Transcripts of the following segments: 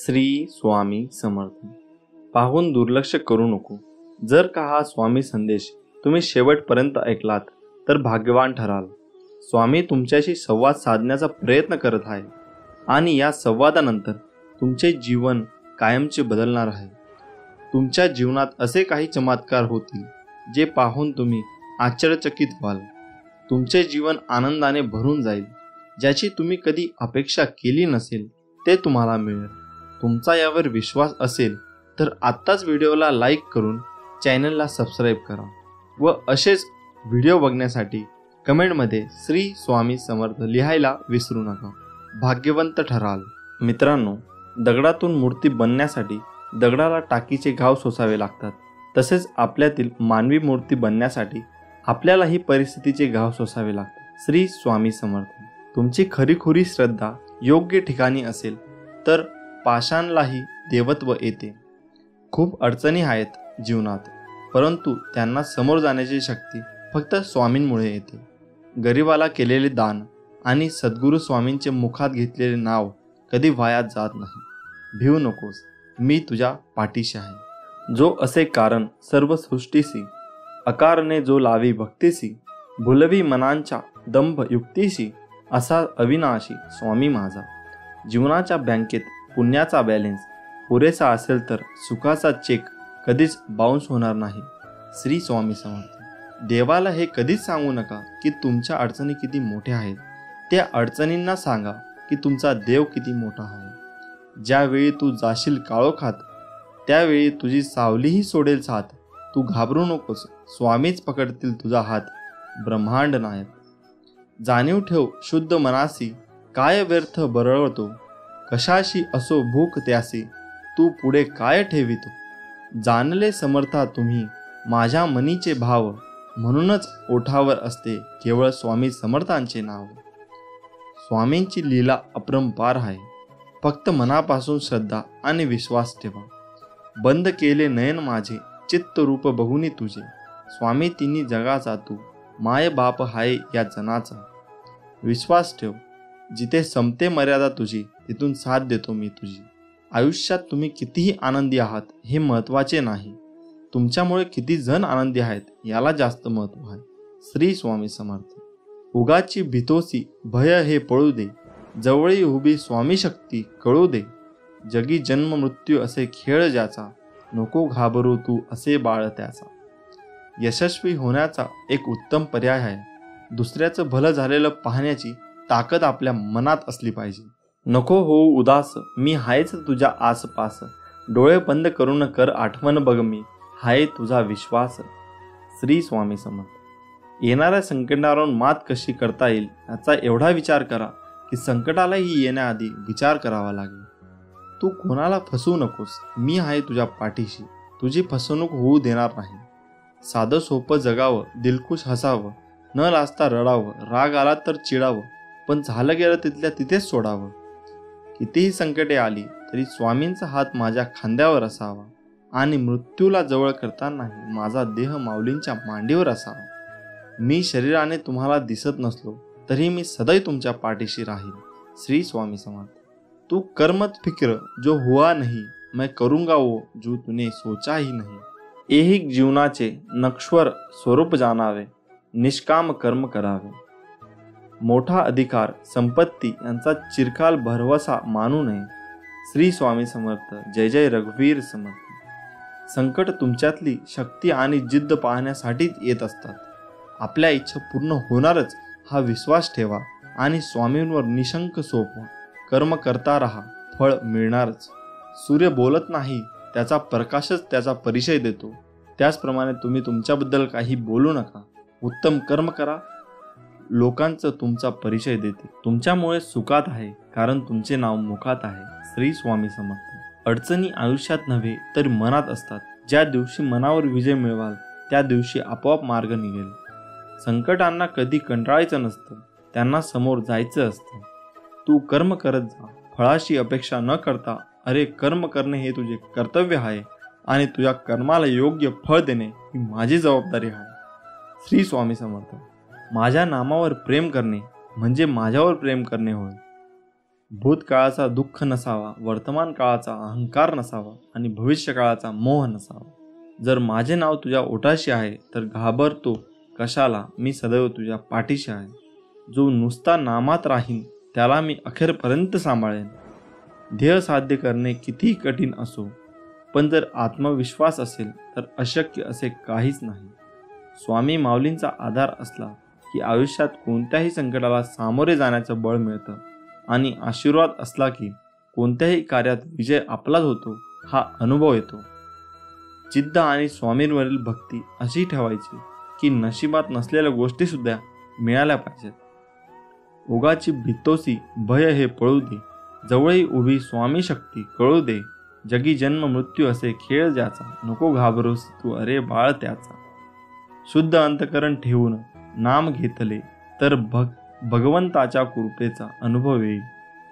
श्री स्वामी समर्थ. पाहून दुर्लक्ष करू नको. जर का हा स्वामी संदेश तुम्ही शेवटपर्यंत ऐकलात तर भाग्यवान ठराल. स्वामी तुमच्याशी संवाद साधण्याचा प्रयत्न करत आहे आणि या संवादानंतर तुमचे जीवन कायमचे बदलणार आहे. तुमच्या जीवनात असे काही चमत्कार होतील जे पाहून तुम्ही आश्चर्यचकित व्हाल. तुमचे जीवन आनंदाने भरून जाईल. ज्याची तुम्ही कधी अपेक्षा केली नसेल ते तुम्हाला मिळेल. तुमचा यावर विश्वास असेल तर आत्ताच व्हिडिओला लाईक करून चॅनलला सबस्क्राईब करा व असेच व्हिडिओ बघण्यासाठी कमेंटमध्ये श्री स्वामी समर्थ लिहायला विसरू नका. भाग्यवंत ठराल. मित्रांनो, दगडातून मूर्ती बनण्यासाठी दगडाला टाकीचे घाव सोसावे लागतात. तसेच आपल्यातील मानवी मूर्ती बनण्यासाठी आपल्यालाही परिस्थितीचे घाव सोसावे लागतात. श्री स्वामी समर्थ. तुमची खरीखुरी श्रद्धा योग्य ठिकाणी असेल तर पाषाणलाही देवत्व येते. खूप अडचणी आहेत जीवनात, परंतु त्यांना समोर जाण्याची शक्ती फक्त स्वामींमुळे येते. गरिबाला केलेले दान आणि सद्गुरू स्वामींचे मुखात घेतलेले नाव कधी वाया जात नाही. भिवू नकोस, मी तुझ्या पाठीशी आहे. जो असे कारण सर्व सृष्टीसी, अकारणे जो लावी भक्तीसी, भुलवी मनांच्या दंभ युक्तीशी, असा अविनाशी स्वामी माझा. जीवनाच्या बँकेत पुण्याचा बॅलेन्स पुरेसा असेल तर सुखाचा चेक कधीच बाउन्स होणार नाही. श्री स्वामी समर्थ. देवाला हे कधीच सांगू नका की तुमच्या अडचणी किती मोठ्या आहेत. त्या अडचणींना सांगा की तुमचा देव किती मोठा आहे. ज्यावेळी तू जाशील काळोखात त्यावेळी तुझी सावलीही सोडेल साथ. तू घाबरू नकोस, स्वामीच पकडतील तुझा हात. ब्रह्मांड नायक. जाणीव ठेव शुद्ध मनासी, काय व्यर्थ बरळतो. कशाशी असो भूक त्यासी, तू पुढे काय ठेवितो. जाणले समर्था तुम्ही माझ्या मनीचे भाव, म्हणूनच ओठावर असते केवळ स्वामी समर्थांचे नाव. स्वामींची लीला अपरंपार आहे. फक्त मनापासून श्रद्धा आणि विश्वास ठेवा. बंद केले नयन माझे चित्त रूप बघुनी तुझे. स्वामी तिन्ही जगाचा तू, माय बाप हाय या जनाचा. विश्वास ठेव, जिथे संपते मर्यादा तुझी तिथून साथ देतो मी तुझी. आयुष्यात तुम्ही कितीही आनंदी आहात हे महत्त्वाचे नाही, तुमच्यामुळे किती जण आनंदी आहेत याला जास्त महत्त्व आहे. श्री स्वामी समर्थ. उगाची भीतोसी भय हे पळू दे, जवळी उभी स्वामी शक्ती कळू दे. जगी जन्म मृत्यू असे खेळ ज्याचा, नको घाबरू तू असे बाळ त्याचा. यशस्वी होण्याचा एक उत्तम पर्याय आहे. दुसऱ्याचं भलं झालेलं पाहण्याची ताकद आपल्या मनात असली पाहिजे. नको होऊ उदास, मी हायच तुझ्या आसपास. डोळे बंद करून कर आठवण बघ मी, हाय तुझा विश्वास. श्री स्वामी समर्थ. येणाऱ्या संकटावरून मात कशी करता येईल याचा एवढा विचार करा की संकटालाही येण्याआधी विचार करावा लागेल. तू कोणाला फसवू नकोस, मी आहे तुझ्या पाठीशी. तुझी फसवणूक होऊ देणार नाही. साधं सोपं जगावं, दिलखुश हसावं, न लाजता रडावं, राग आला तर चिडावं, पण झालं गेलं तिथल्या तिथेच सोडावं. कितीही संकटे आली तरी स्वामींचा हात माझ्या खांद्यावर असावा आणि मृत्यूला जवळ करतानाही माझा देह माऊलींच्या मांडीवर असावा. मी शरीराने तुम्हाला दिसत नसलो तरी मी सदैव तुमच्या पाठीशी राहील. श्री स्वामी समर्थ. तू कर्मत फिक्र जो हुआ नहीं, मैं करूंगा वो जो तूने सोचा ही नहीं. ऐहिक जीवनाचे नश्वर स्वरूप जाणावे, निष्काम कर्म करावे. मोठा अधिकार संपत्ती यांचा चिरकाल भरवसा मानू नये. श्री स्वामी समर्थ. जय जय रघुवीर समर्थ. संकट तुमच्यातली शक्ती आणि जिद्द पाहण्यासाठीच येत असतात. आपल्या इच्छा पूर्ण होणारच हा विश्वास ठेवा आणि स्वामींवर निशंक सोपवा. कर्म करता राहा, फळ मिळणारच. सूर्य बोलत नाही, त्याचा प्रकाशच त्याचा परिचय देतो. त्याचप्रमाणे तुम्ही तुमच्याबद्दल काही बोलू नका. उत्तम कर्म करा, लोकांचं तुमचा परिचय देते. तुमच्यामुळे सुखात आहे कारण तुमचे नाव मुखात आहे. श्री स्वामी समर्थ. अडचणी आयुष्यात नव्हे तर मनात असतात. ज्या दिवशी मनावर विजय मिळवाल त्या दिवशी आपोआप मार्ग निघेल. संकटांना कधी कंटाळायचं नसतं, त्यांना समोर जायचं असतं. तू कर्म करत जा, फळाशी अपेक्षा न करता. अरे, कर्म करणे हे तुझे कर्तव्य आहे आणि तुझ्या कर्माला योग्य फळ देणे ही माझी जबाबदारी आहे. श्री स्वामी समर्थ. माझ्या नामावर प्रेम करणे म्हणजे माझ्यावर प्रेम करणे होय. भूतकाळाचा दुःख नसावा, वर्तमान काळाचा अहंकार नसावा आणि भविष्य काळाचा मोह नसावा. जर माझे नाव तुझ्या ओठाशी आहे तर घाबरतो कशाला, मी सदैव तुझ्या पाठीशी आहे. जो नुसता नामात राहीन त्याला मी अखेरपर्यंत सांभाळेन. ध्येय साध्य करणे कितीही कठीण असो, पण जर आत्मविश्वास असेल तर अशक्य असे काहीच नाही. स्वामी माऊलींचा आधार असला की आयुष्यात कोणत्याही संकटाला सामोरे जाण्याचं बळ मिळतं आणि आशीर्वाद असला की कोणत्याही कार्यात विजय आपलाच होतो हा अनुभव येतो. जिद्द आणि स्वामींवरील भक्ती अशी ठेवायची की नशिबात नसलेल्या गोष्टी सुद्धा मिळाल्या पाहिजेत. ओगाची भितोसी भय हे पळू दे, जवळही उभी स्वामी शक्ती कळू दे. जगी जन्म मृत्यू असे खेळ ज्याचा, नको घाबरूस तू अरे बाळ त्याचा. शुद्ध अंतकरण ठेवून नाम घेतले तर भगवंताच्या कृपेचा अनुभव येईल.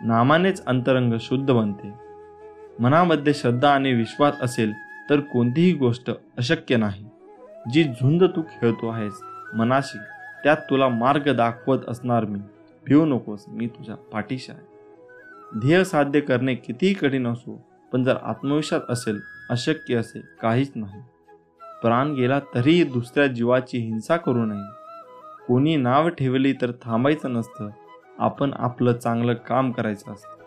नामानेच अंतरंग शुद्ध बनते. मनामध्ये श्रद्धा आणि विश्वास असेल तर कोणतीही गोष्ट अशक्य नाही. जी झुंज तू खेळतो आहेस मनाशी, त्यात तुला मार्ग दाखवत असणार मी. भिवू नकोस, मी तुझ्या पाठीशी आहे. ध्येय साध्य करणे कितीही कठीण असो, पण जर आत्मविश्वास असेल अशक्य असे काहीच नाही. प्राण गेला तरीही दुसऱ्या जीवाची हिंसा करू नये. कोणी नाव ठेवली तर थांबायचं नसतं, आपण आपलं चांगलं काम करायचं असतं.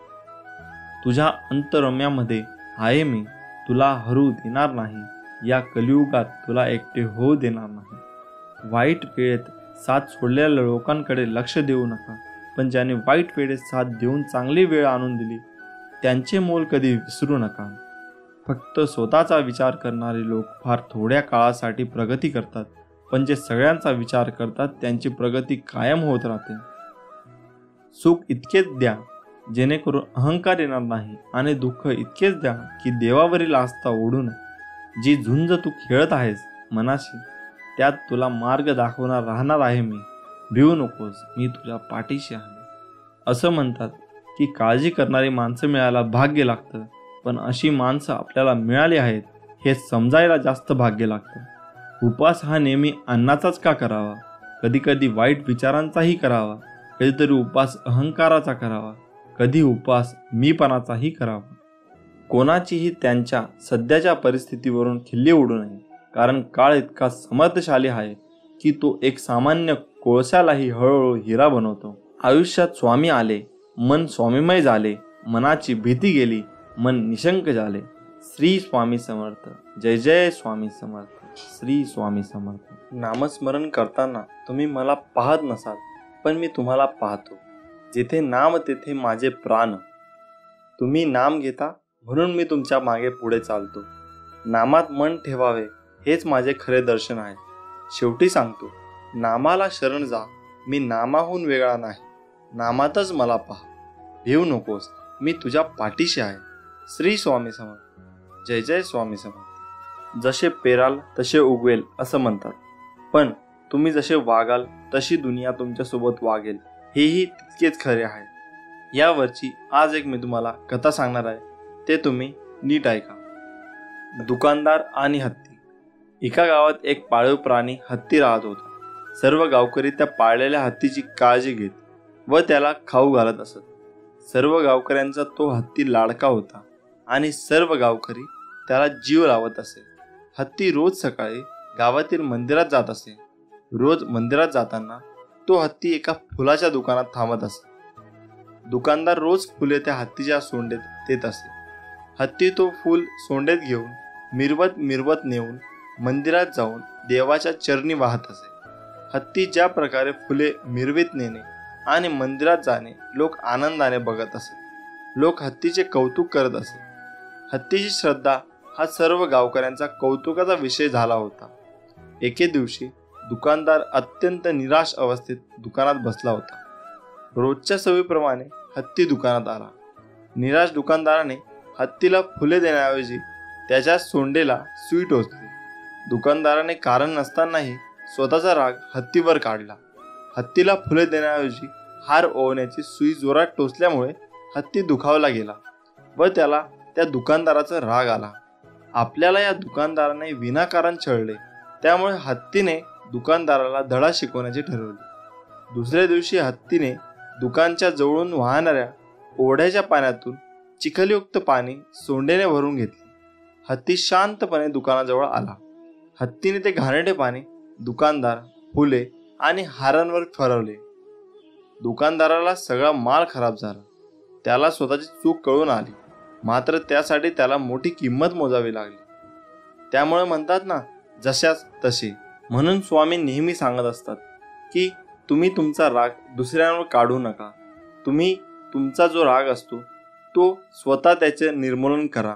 तुझ्या अंतरम्यामध्ये आहे मी, तुला हरू देणार नाही. या कलियुगात तुला एकटे होऊ देणार नाही. वाईट वेळेत साथ सोडलेल्या लोकांकडे लक्ष देऊ नका, पण ज्याने वाईट वेळेत साथ देऊन चांगली वेळ आणून दिली त्यांचे मोल कधी विसरू नका. फक्त स्वतःचा विचार करणारे लोक फार थोड्या काळासाठी प्रगती करतात, पण जे सगळ्यांचा विचार करतात त्यांची प्रगती कायम होत राहते. सुख इतकेच द्या जेणेकरून अहंकार येणार नाही, आणि दुःख इतकेच द्या की देवावरील आस्था ओढू नये. जी झुंज तू खेळत आहेस मनाशी, त्यात तुला मार्ग दाखवणार राहणार आहे मी. भिवू नकोस, मी तुझ्या पाठीशी आहे. असं म्हणतात की काळजी करणारी माणसं मिळायला भाग्य लागतं, पण अशी माणसं आपल्याला मिळाली आहेत हे समजायला जास्त भाग्य लागतं. उपास हा नेहमी अन्नाचाच का करावा? कधी कधी वाईट विचारांचाही करावा, कधीतरी उपास अहंकाराचा करावा, कधी उपास मीपणाचाही करावा. कोणाचीही त्यांच्या सध्याच्या परिस्थितीवरून खिल्ली उडू नये, कारण काळ इतका समर्थशाली आहे की तो एक सामान्य कोळशालाही हळूहळू हिरा बनवतो. आयुष्यात स्वामी आले, मन स्वामीमय झाले, मनाची भीती गेली, मन निशंक झाले. श्री स्वामी समर्थ. जय जय स्वामी समर्थ. श्री स्वामी समर्थ. नामस्मरण करताना तुम्ही मला पाहत नसाल, पण मी तुम्हाला पाहतो. जिथे नाम तेथे माझे प्राण. तुम्ही नाम घेता म्हणून मी तुमच्या मागे पुढे चालतो. नामात मन ठेवावे हेच माझे खरे दर्शन आहे. शेवटी सांगतो, नामाला शरण जा, मी नामाहून वेगळा नाही. नामातच मला पहा. भिवू नकोस, मी तुझ्या पाठीशी आहे. श्री स्वामी समर्थ. जय जय स्वामी समर्थ. जसे पेराल तसे उगवेल असं म्हणतात, पण तुम्ही जसे वागाल तशी दुनिया तुमच्यासोबत वागेल हेही तितकेच खरे आहे. यावरची आज एक मी तुम्हाला कथा सांगणार आहे, ते तुम्ही नीट ऐका. दुकानदार आणि हत्ती. एका गावात एक पाळीव प्राणी हत्ती राहत होता. सर्व गावकरी त्या पाळलेल्या हत्तीची काळजी घेत व त्याला खाऊ घालत असत. सर्व गावकऱ्यांचा तो हत्ती लाडका होता आणि सर्व गावकरी त्याला जीव लावत असे. हत्ती रोज सकाळी गावातील मंदिरात जात असे. रोज मंदिरात जाताना तो हत्ती एका फुलाच्या दुकानात थांबत असे. दुकानदार रोज फुले त्या हत्तीच्या सोंडेत देत असे. हत्ती तो फूल सोंडेत घेऊन मिरवत मिरवत नेऊन मंदिरात जाऊन देवाच्या चरणी वाहत असे. हत्ती ज्या प्रकारे फुले मिरवीत नेणे आणि मंदिरात जाणे लोक आनंदाने बघत असे. लोक हत्तीचे कौतुक करत असे. हत्तीची श्रद्धा हा सर्व गावकऱ्यांचा कौतुकाचा विषय झाला होता. एके दिवशी दुकानदार अत्यंत निराश अवस्थेत दुकानात बसला होता. रोजच्या सवयीप्रमाणे हत्ती दुकानात आला. निराश दुकानदाराने हत्तीला फुले देण्याऐवजी त्याच्या सोंडेला सुई टोचली. दुकानदाराने कारण नसतानाही स्वतःचा राग हत्तीवर काढला. हत्तीला फुले देण्याऐवजी हार ओवण्याची सुई जोरात टोचल्यामुळे हत्ती दुखावला गेला व त्याला त्या दुकानदाराचा राग आला. आपल्याला या दुकानदाराने विनाकारण छळले, त्यामुळे हत्तीने दुकानदाराला धडा शिकवण्याचे ठरवले. दुसऱ्या दिवशी हत्तीने दुकानच्या जवळून वाहणाऱ्या ओढ्याच्या पाण्यातून चिखलयुक्त पाणी सोंडेने भरून घेतले. हत्ती शांतपणे दुकानाजवळ आला. हत्तीने ते घाणेरडे पाणी दुकानदार, फुले आणि हारांवर फिरवले. दुकानदाराला सगळा माल खराब झाला. त्याला स्वतःची चूक कळून आली, मात्र त्यासाठी त्याला मोठी किंमत मोजावी लागली. त्यामुळे म्हणतात ना, जशास तसे. म्हणून स्वामी नेहमी सांगत असतात की तुम्ही तुमचा राग दुसऱ्यांवर काढू नका. तुम्ही तुमचा जो राग असतो तो स्वतः त्याचे निर्मूलन करा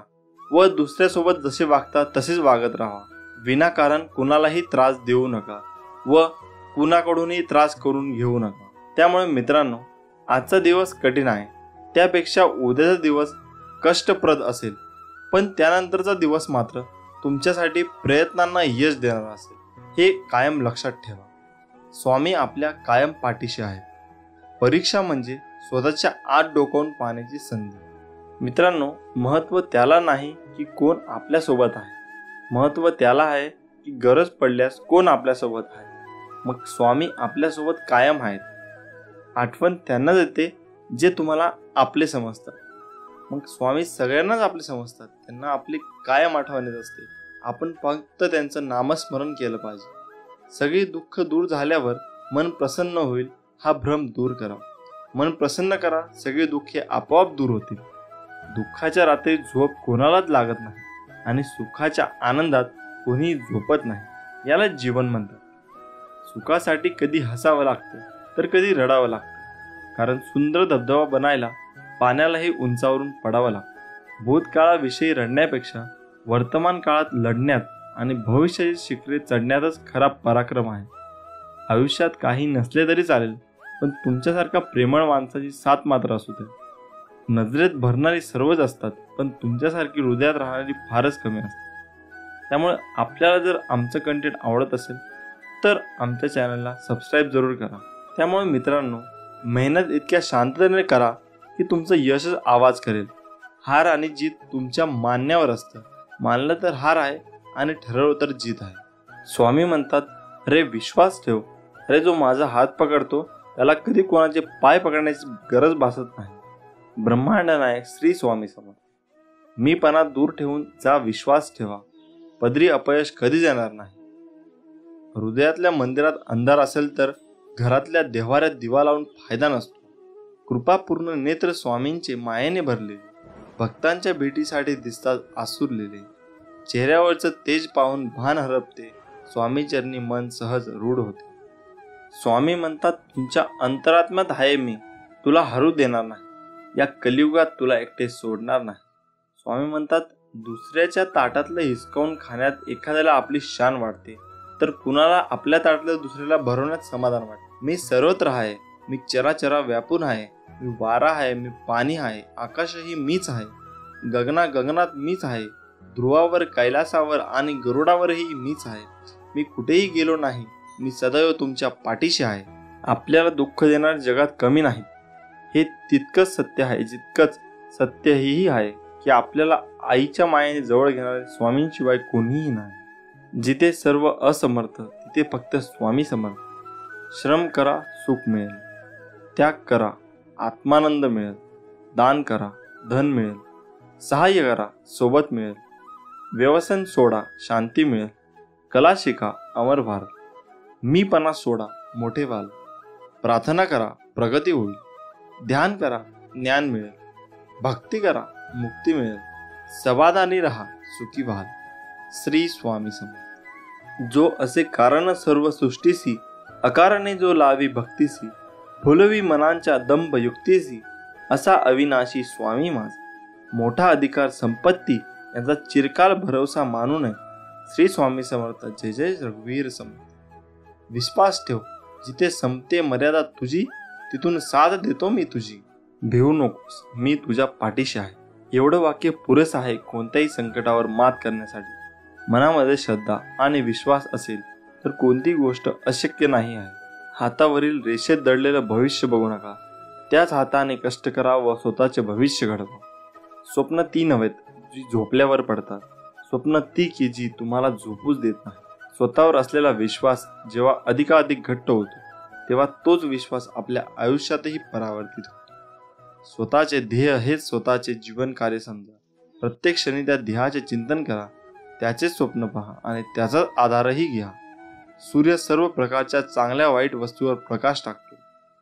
व दुसऱ्यासोबत जसे वागता तसेच वागत राहा. विनाकारण कुणालाही त्रास देऊ नका व कुणाकडूनही त्रास करून घेऊ नका. त्यामुळे मित्रांनो, आजचा दिवस कठीण आहे, त्यापेक्षा उद्याचा दिवस कष्टप्रद असेल, पण त्यानंतरचा दिवस मात्र तुमच्यासाठी प्रयत्नांना यश देणारा असेल, हे कायम लक्षात ठेवा. स्वामी आपल्या कायम पाठीशी आहेत. परीक्षा म्हणजे स्वतःच्या आत डोकावून पाहण्याची संधी. मित्रांनो, महत्त्व त्याला नाही की कोण आपल्यासोबत आहे, महत्त्व त्याला आहे की गरज पडल्यास कोण आपल्यासोबत आहे. मग स्वामी आपल्यासोबत कायम आहेत. आठवण त्यांनाच येते जे तुम्हाला आपले समजतात. मग स्वामी सगळ्यांनाच आपले समजतात, त्यांना आपली कायम आठवण येत असते. आपण फक्त त्यांचं नामस्मरण केलं पाहिजे. सगळी दुःख दूर झाल्यावर मन प्रसन्न होईल हा भ्रम दूर करा. मन प्रसन्न करा, सगळे दुःखे आपोआप दूर होतील. दुःखाच्या रात्री झोप कोणालाच लागत नाही आणि सुखाच्या आनंदात कोणीही झोपत नाही. याला जीवन म्हणतात. सुखासाठी कधी हसावं लागतं तर कधी रडावं लागतं, कारण सुंदर धबधबा बनायला पाण्यालाही उंचावरून पडावं लागतं. भूतकाळाविषयी रडण्यापेक्षा वर्तमान काळात लढण्यात आणि भविष्याची शिखरे चढण्यातच खरा पराक्रम आहे. आयुष्यात काही नसले तरी चालेल, पण तुमच्यासारखा प्रेमळ माणसाची साथ मात्र असू दे. नजरेत भरणारी सर्वच असतात, पण तुमच्यासारखी हृदयात राहणारी फारच कमी असतात. त्यामुळे आपल्याला जर आमचं कंटेंट आवडत असेल तर आमच्या चॅनलला सबस्क्राईब जरूर करा. त्यामुळे मित्रांनो, मेहनत इतक्या शांततेने करा की तुमचं यशच आवाज करेल. हार आणि जीत तुमच्या मानण्यावर असतं. मानलं तर हार आहे आणि ठरवलं तर जीत आहे. स्वामी म्हणतात, अरे विश्वास ठेव. अरे जो माझा हात पकडतो त्याला कधी कोणाचे पाय पकडण्याची गरज भासत नाही. ब्रह्मांड नायक श्री स्वामी समर्थ. मीपणा दूर ठेवून जा विश्वास ठेवा. पदरी अपयश कधीच येणार नाही. हृदयातल्या मंदिरात अंधार असेल तर घरातल्या देव्हाऱ्यात दिवा लावून फायदा नसतो. कृपापूर्ण नेत्र स्वामींचे मायेने भरलेले, भक्तांच्या भेटीसाठी दिसतात आसुरलेले. चेहऱ्यावरचं तेज पाहून भान हरपते. स्वामीचरणी मन सहज रूढ होते. स्वामी म्हणतात, तुमच्या अंतरात्म्यात आहे मी, तुला हरू देणार नाही. या कलियुगात तुला एकटे सोडणार नाही. स्वामी म्हणतात, दुसऱ्याच्या ताटातलं हिसकावून खाण्यात एखाद्याला आपली शान वाटते, तर कुणाला आपल्या ताटातलं दुसऱ्याला भरवण्यात समाधान वाटते. मी सर्वत्र आहे, मी चराचरा व्यापून आहे. मी वारा आहे, मी पाणी आहे, आकाशही मीच आहे. गगनात मीच आहे. ध्रुवावर, कैलासावर आणि गरुडावरही मीच आहे. मी कुठेही गेलो नाही. मी सदैव तुमच्या पाठीशी आहे. आपल्याला दुःख देणारे जगात कमी नाहीत. हे तितकंच सत्य आहे जितकंच सत्य हेही आहे की आपल्याला आईच्या मायेने जवळ घेणारे स्वामींशिवाय कोणीही नाही. जिथे सर्व असमर्थ तिथे फक्त स्वामी समर्थ. श्रम करा, सुख मिळेल. त्याग करा, आत्मानंद मिळेल. दान करा, धन मिळेल. सहाय्य करा, सोबत मिळेल. व्यसन सोडा, शांती मिळेल. कला शिका, अमर व्हाल. मीपणा सोडा, मोठे व्हाल. प्रार्थना करा, प्रगती होईल. ध्यान करा, ज्ञान मिळेल. भक्ती करा, मुक्ती मिळेल. समाधानी राहा, सुखी व्हाल. श्री स्वामी समर्थ. जो असे कारण सर्व सृष्टीसी, अकारणे जो लावी भक्तीसी, फुलवी मनांच्या दंभ युक्तीसी, असा अविनाशी स्वामी माझा. मोठा अधिकार संपत्ती यांचा चिरकाल भरवसा मानू नये. श्री स्वामी समर्थ. जय जय रघुवीर समर्थ. विश्वास ठेव, जिथे संपते मर्यादा तुझी, तिथून साथ देतो मी तुझी. भिवू नकोस, मी तुझ्या पाठीशी आहे. एवढं वाक्य पुरेसं आहे कोणत्याही संकटावर मात करण्यासाठी. मनामध्ये श्रद्धा आणि विश्वास असेल तर कोणती गोष्ट अशक्य नाही आहे. हातावरील रेषेत दडलेलं भविष्य बघू नका. त्याच हाताने कष्ट करा व स्वतःचे भविष्य घडवा. स्वप्न ती नव्हेत जी झोपल्यावर पडतात. स्वप्न ती की जी तुम्हाला झोपूच देत नाही. स्वतःवर असलेला विश्वास जेव्हा अधिकाधिक घट्ट होतो तेव्हा तोच विश्वास आपल्या आयुष्यातही परावर्तित होतो. स्वतःचे ध्येय हेच स्वतःचे जीवन कार्य समजा. प्रत्येक क्षणी त्या ध्येयाचे चिंतन करा, त्याचे स्वप्न पहा आणि त्याचा आधारही घ्या. सूर्य सर्व प्रकारच्या चांगल्या वाईट वस्तूवर प्रकाश टाकतो,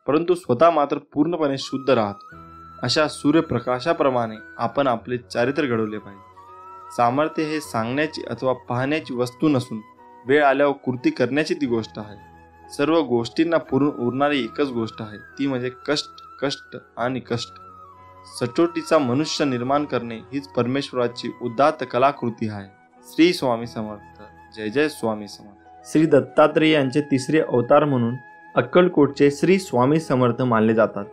परंतु स्वतः मात्र पूर्णपणे शुद्ध राहतो. अशा सूर्यप्रकाशाप्रमाणे आपण आपले चारित्र्य घडवले पाहिजे. सामर्थ्य हे सांगण्याची अथवा पाहण्याची वस्तू नसून वेळ आल्यावर कृती करण्याची ती गोष्ट आहे. सर्व गोष्टींना पुरून उरणारी एकच गोष्ट आहे, ती म्हणजे कष्ट, कष्ट आणि कष्ट. सचोटीचा मनुष्य निर्माण करणे हीच परमेश्वराची उदात्त कलाकृती आहे. श्री स्वामी समर्थ. जय जय स्वामी समर्थ. श्री दत्तात्रेय यांचे तिसरे अवतार म्हणून अक्कलकोटचे श्री स्वामी समर्थ मानले जातात.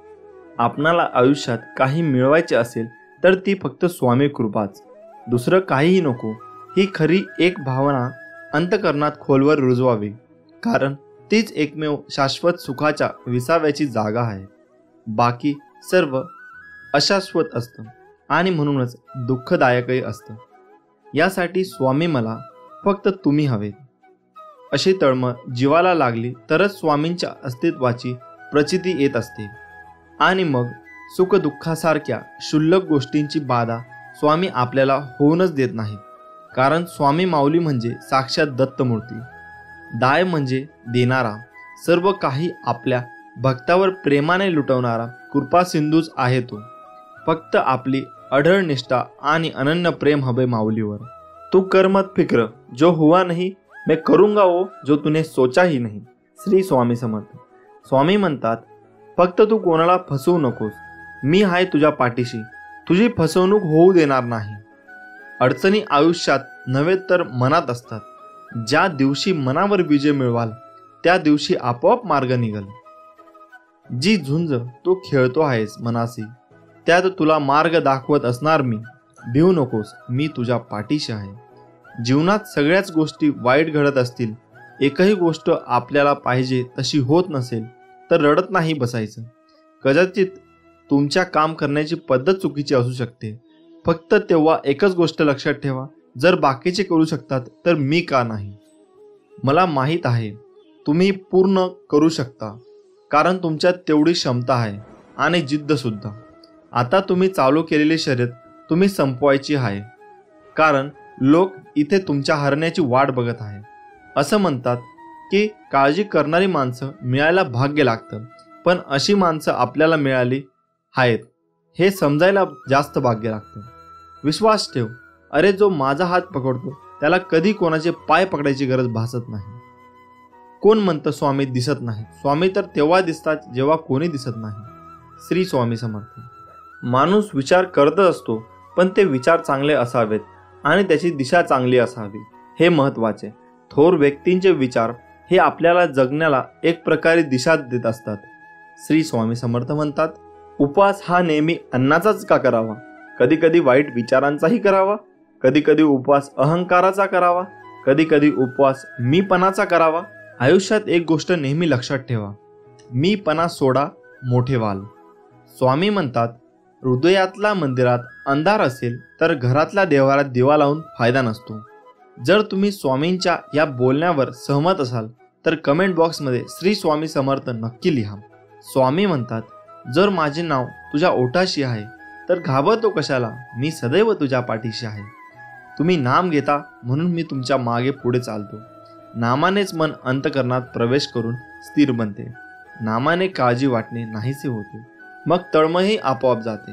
आपणाला आयुष्यात काही मिळवायचे असेल तर ती फक्त स्वामी कृपाच, दुसरं काहीही नको, ही खरी एक भावना अंतःकरणात खोलवर रुजवावी, कारण तीच एकमेव शाश्वत सुखाच्या विसाव्याची जागा आहे. बाकी सर्व अशाश्वत असतं आणि म्हणूनच दुःखदायकही असतं. यासाठी स्वामी मला फक्त तुम्ही हवेत अशी तळमळ जीवाला लागली तरच स्वामींच्या अस्तित्वाची प्रचिती येत असते. आणि मग सुखदुःखासारख्या क्षुल्लक गोष्टींची बाधा स्वामी आपल्याला होऊनच देत नाहीत, कारण स्वामी माऊली म्हणजे साक्षात दत्तमूर्ती. दाय म्हणजे देणारा, सर्व काही आपल्या भक्तावर प्रेमाने लुटवणारा कृपा सिंधूच आहे तो. फक्त आपली अढळ निष्ठा आणि अनन्य प्रेम हवे माऊलीवर. तू कर मत फिक्र, जो हुआ नहीं मैं करूंगा वो जो तूने सोचा ही नहीं. श्री स्वामी समर्थ. स्वामी म्हणतात, फक्त तू कोणाला फसवू नकोस, मी आहे तुझ्या पाठीशी, तुझी फसवणूक होऊ देणार नाही. अडचणी आयुष्यात नव्हे तर मनात असतात. ज्या दिवशी मनावर विजय मिळवाल त्या दिवशी आपोआप मार्ग निघल. जी झुंज तू खेळतो आहेस मनाशी, त्यात तुला मार्ग दाखवत असणार मी. भिवू नकोस, मी तुझ्या पाठीशी आहे. जीवनात सगळ्याच गोष्टी वाईट घडत असतील, एकही गोष्ट आपल्याला पाहिजे तशी होत नसेल तर रडत नाही बसायचं. कदाचित तुमच्या काम करण्याची पद्धत चुकीची असू शकते, फक्त तेव्हा एकच गोष्ट लक्षात ठेवा, जर बाकीचे करू शकतात तर मी का नाही. मला माहीत आहे तुम्ही पूर्ण करू शकता, कारण तुमच्यात तेवढी क्षमता आहे आणि जिद्द सुद्धा. आता तुम्ही चालू केलेली शर्यत तुम्ही संपवायची आहे, कारण लोक इथे तुमच्या हरण्याची वाट बघत आहे. असं म्हणतात की काळजी करणारी माणसं मिळायला भाग्य लागतं, पण अशी माणसं आपल्याला मिळाली आहेत हे समजायला जास्त भाग्य लागतं. विश्वास ठेव, अरे जो माझा हात पकडतो त्याला कधी कोणाचे पाय पकडायची गरज भासत नाही. कोण म्हणतं स्वामी दिसत नाही? स्वामी तर तेव्हा दिसतात जेव्हा कोणी दिसत नाही. श्री स्वामी समर्थ. माणूस विचार करतच असतो, पण ते विचार चांगले असावेत आणि त्याची दिशा चांगली असावी, हे महत्त्वाचे. थोर व्यक्तींचे विचार हे आपल्याला जगण्याला एक प्रकारे दिशा देत असतात. श्री स्वामी समर्थ म्हणतात, उपवास हा नेहमी अन्नाचाच का करावा? कधी कधी वाईट विचारांचाही करावा, कधी कधी उपवास अहंकाराचा करावा, कधी कधी उपवास मीपणाचा करावा. आयुष्यात एक गोष्ट नेहमी लक्षात ठेवा, मीपणा सोडा, मोठे व्हाल. स्वामी म्हणतात, हृदयातल्या मंदिरात अंधार असेल तर घरातल्या देवारात दिवा लावून फायदा नसतो. जर तुम्ही स्वामींच्या या बोलण्यावर सहमत असाल तर कमेंट बॉक्समध्ये श्री स्वामी समर्थ नक्की लिहा. स्वामी म्हणतात, जर माझे नाव तुझ्या ओठाशी आहे तर घाबरतो कशाला, मी सदैव तुझ्या पाठीशी आहे. तुम्ही नाम घेता म्हणून मी तुमच्या मागे पुढे चालतो. नामानेच मन अंतःकरणात प्रवेश करून स्थिर बनते. नामाने काळजी वाटणे नाहीसे होते, मग तळमळही आपोआप जाते.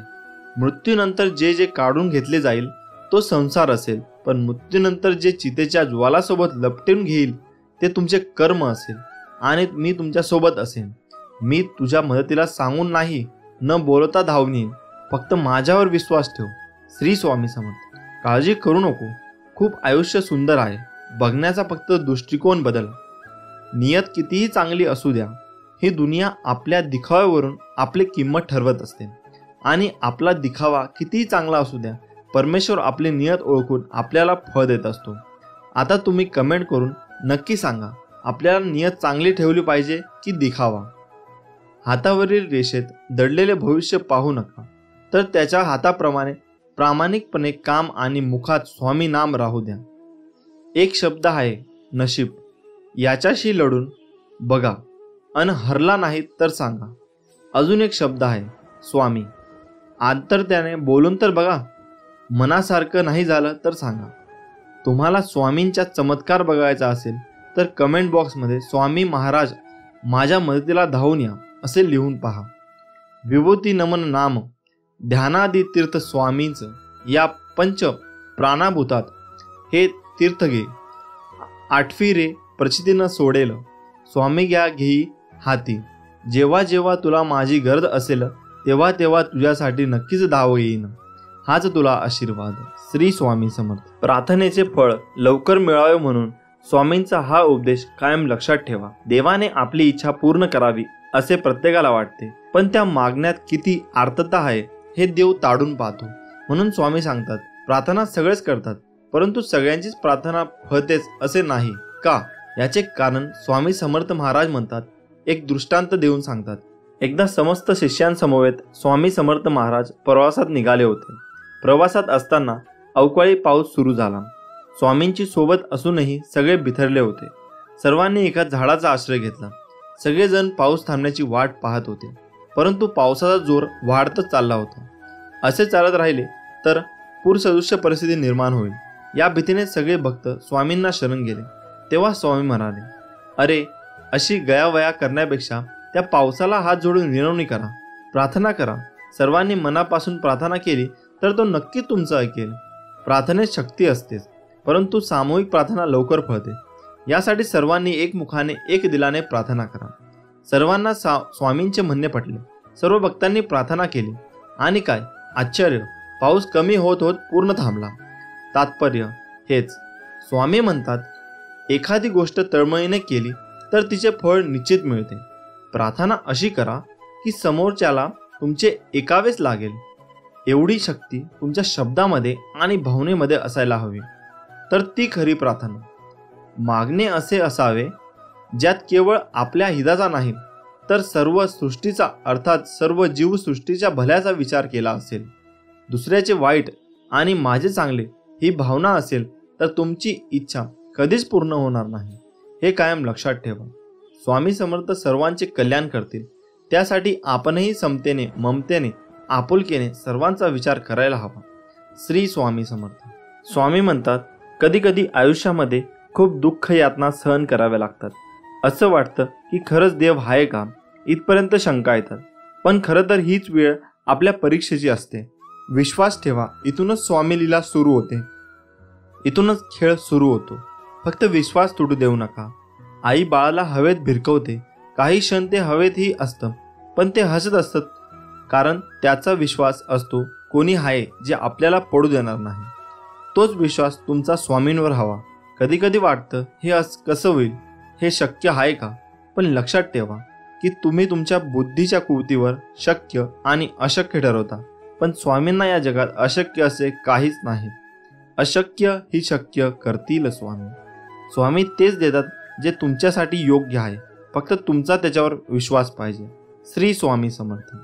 मृत्यूनंतर जे जे काढून घेतले जाईल तो संसार असेल, पण मृत्यूनंतर जे चितेच्या ज्वालासोबत लपटून घेईल ते तुमचे कर्म असेल आणि मी तुमच्या सोबत असेन. मी तुझ्या मदतीला सांगून नाही, न बोलता धावून येईन, फक्त माझ्यावर विश्वास ठेव. श्री स्वामी समर्थ. काळजी करू नको, खूप आयुष्य सुंदर आहे, बघण्याचा फक्त दृष्टिकोन बदल. नियत कितीही चांगली असू द्या, ही दुनिया आपल्या दिखाव्यावरून आपली किंमत ठरवत असते, आणि आपला दिखावा कितीही चांगला असू द्या, परमेश्वर आपली नियत ओळखून आपल्याला फळ देत असतो. आता तुम्ही कमेंट करून नक्की सांगा, आपल्याला नियत चांगली ठेवली पाहिजे की दिखावा? हातावरील रेषेत दडलेले भविष्य पाहू नका, तर त्याच्या हाताप्रमाणे प्रामाणिकपणे काम आणि मुखात स्वामी नाम राहू द्या. एक शब्द आहे नशीब, याच्याशी लढून बघा, अन हरला नाही तर सांगा. अजून एक शब्द आहे स्वामी, आंतरत्याने बोलून तर बघा. मनासारखं नाही झालं तर सांगा. तुम्हाला स्वामींचा चमत्कार बघायचा असेल तर कमेंट बॉक्समध्ये स्वामी महाराज माझ्या मदतीला धावून या असे लिहून पहा. विभूती नमन नाम ध्यानादी तीर्थ स्वामींचं या पंच प्राणाभूतात हे तीर्थ घे. आठवी रे प्रचितीनं सोडेल स्वामी घ्या घेई हाती. जेव्हा जेव्हा तुला माझी गरज असेल तेव्हा तेव्हा तुझ्यासाठी नक्कीच धाव येईन. हाच तुला आशीर्वाद. श्री स्वामी समर्थ. प्रार्थनेचे फळ लवकर मिळावे म्हणून स्वामींचा हा उपदेश कायम लक्षात ठेवा. देवाने आपली इच्छा पूर्ण करावी असे प्रत्येकाला वाटते, पण त्या मागण्यात किती आर्तता आहे हे देव ताडून पाहतो. म्हणून स्वामी सांगतात, प्रार्थना सगळेच करतात, परंतु सगळ्यांचीच प्रार्थना फळतेच असे नाही का? याचे कारण स्वामी समर्थ महाराज म्हणतात, एक दृष्टांत देऊन सांगतात. एकदा समस्त शिष्यांसमवेत स्वामी समर्थ महाराज प्रवासात निघाले होते. प्रवासात असताना अवकाळी पाऊस सुरू झाला. स्वामींची सोबत असूनही सगळे बिथरले होते. सर्वांनी एका झाडाचा आश्रय घेतला. सगळेजण पाऊस थांबण्याची वाट पाहत होते, परंतु पावसाचा जोर वाढतच चालला होता. असे चालत राहिले तर पूरसदृश्य परिस्थिती निर्माण होईल या भीतीने सगळे भक्त स्वामींना शरण गेले. तेव्हा स्वामी म्हणाले, अरे, अशी गयावया करण्यापेक्षा त्या पावसाला हात जोडून विनवणी करा, प्रार्थना करा. सर्वांनी मनापासून प्रार्थना केली तर तो नक्की तुमचं ऐकेल. प्रार्थनेत शक्ती असतेच, परंतु सामूहिक प्रार्थना लवकर फळते. यासाठी सर्वांनी एकमुखाने एक दिलाने प्रार्थना करा. सर्वांना स्वामींचे म्हणणे पटले. सर्व भक्तांनी प्रार्थना केली आणि काय आश्चर्य, पाऊस कमी होत होत पूर्ण थांबला. तात्पर्य हेच, स्वामी म्हणतात, एखादी गोष्ट तळमळीने केली तर तिचे फळ निश्चित मिळते. प्रार्थना अशी करा की समोरच्याला तुमचे ऐकावेच लागेल. एवढी शक्ती तुमच्या शब्दामध्ये आणि भावनेमध्ये असायला हवी, तर ती खरी प्रार्थना. मागणे असे असावे ज्यात केवळ आपल्या हिताचा नाही तर सर्व सृष्टीचा, अर्थात सर्व जीवसृष्टीच्या भल्याचा विचार केला असेल. दुसऱ्याचे वाईट आणि माझे चांगले ही भावना असेल तर तुमची इच्छा कधीच पूर्ण होणार नाही. हे कायम लक्षात ठेवा. स्वामी समर्थ सर्वांचे कल्याण करतील, त्यासाठी आपणही समतेने, ममतेने, आपुलकेने सर्वांचा विचार करायला हवा. श्री स्वामी समर्थ. स्वामी म्हणतात, कधी कधी आयुष्यामध्ये खूप दुःख यातना सहन कराव्या लागतात. असं वाटतं की खरंच देव आहे का, इथपर्यंत शंका येतात. पण खरं तर हीच वेळ आपल्या परीक्षेची असते. विश्वास ठेवा, इथूनच स्वामी लीला सुरू होते, इथूनच खेळ सुरू होतो. फक्त विश्वास तुटू देऊ नका. आई बाळाला हवेत भिरकवते, काही क्षण ते हवेतही असतं, पण ते हसत असतं, कारण त्याचा विश्वास असतो कोणी आहे जे आपल्याला पडू देणार नाही. तोच विश्वास तुमचा स्वामींवर हवा. कधी कधी वाटतं हे कसं होईल, हे शक्य आहे का? पण लक्षात ठेवा की तुम्ही तुमच्या बुद्धीच्या कुवतीवर शक्य आणि अशक्य ठरवता, पण स्वामींना या जगात अशक्य असे काहीच नाही. अशक्य ही शक्य करतील स्वामी. स्वामी तेच देतात जे तुमच्यासाठी योग्य आहे, फक्त तुमचा त्याच्यावर विश्वास पाहिजे. श्री स्वामी समर्थ.